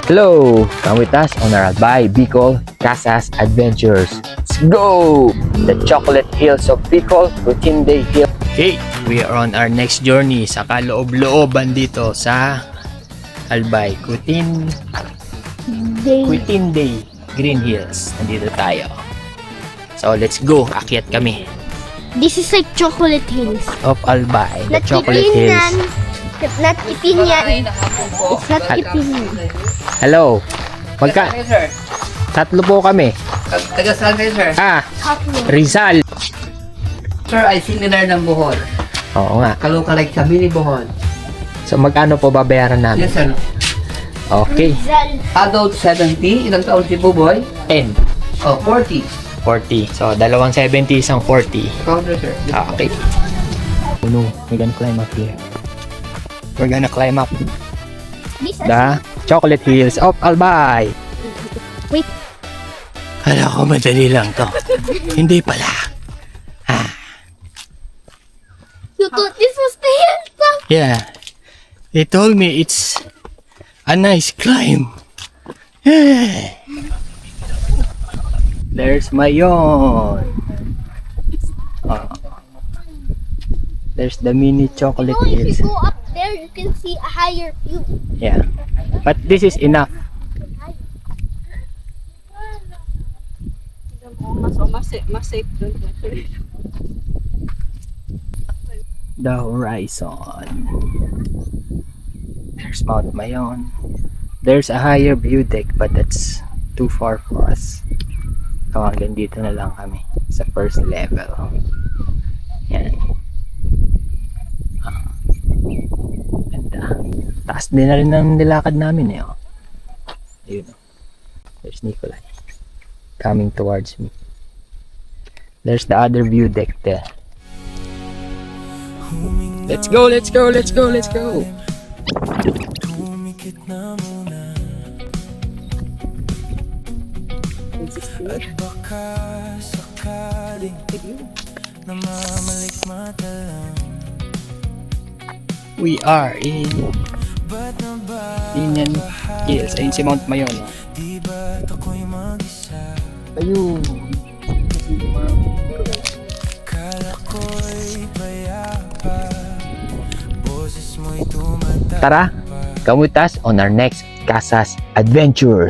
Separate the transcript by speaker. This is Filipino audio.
Speaker 1: Hello! Come with us on our Albay Bicol Casas Adventures. Let's go! The Chocolate Hills of Bicol, Routine Day Hill. Okay, we are on our next journey sa kaloob-looban dito sa Albay Routine Day Green Hills. Nandito tayo. So let's go, akyat kami.
Speaker 2: This is like Chocolate Hills.
Speaker 1: Of Albay, the Chocolate Hills.
Speaker 2: Not Ipinyan. It's not Ipinyan.
Speaker 1: Hello. Tatlo po kami.
Speaker 3: Taga saan kayo, sir?
Speaker 1: Rizal.
Speaker 3: Sir, ay similar ng Bohol.
Speaker 1: Oo nga.
Speaker 3: Kalukalike sa mini Bohol.
Speaker 1: So magkano po babayaran namin?
Speaker 3: Yes, sir.
Speaker 1: Okay.
Speaker 3: Adult 70. Ilang taon si Buboy?
Speaker 1: 10.
Speaker 3: Oh, 40.
Speaker 1: 40. So dalawang 70, isang 40.
Speaker 3: Counter, sir.
Speaker 1: Okay. Oh no, we're gonna climb up here. We're gonna climb up the Chocolate Hills of Albay.
Speaker 2: Wait.
Speaker 1: Hala ko madali lang to. Hindi pala.
Speaker 2: You thought this was the hilltop?
Speaker 1: Yeah. They told me it's a nice climb. There's Mayon. Oh. There's the mini Chocolate
Speaker 2: If
Speaker 1: Hills.
Speaker 2: you go up there, you can see a higher view.
Speaker 1: Yeah. But this is enough.
Speaker 4: Mas safe doon.
Speaker 1: The horizon. There's Mount Mayon. There's a higher view deck, but that's too far for us. So hanggang dito na lang kami sa first level. Yan. Ganda. Taas din na rin ang nilakad namin eh. Oh. Ayun. There's Nikolai coming towards me. There's the other view deck there. Let's go, let's go, let's go, let's go.
Speaker 5: At baka sakaling namamalik mata lang.
Speaker 1: We are in Pinyan Hills. Ayun si Mount Mayon.
Speaker 5: Di ba't ako'y mag-isa?
Speaker 1: Ayun.
Speaker 5: Kala ko'y payapa, boses mo'y tumatawa.
Speaker 1: Tara, come with us on our next Casas Adventure.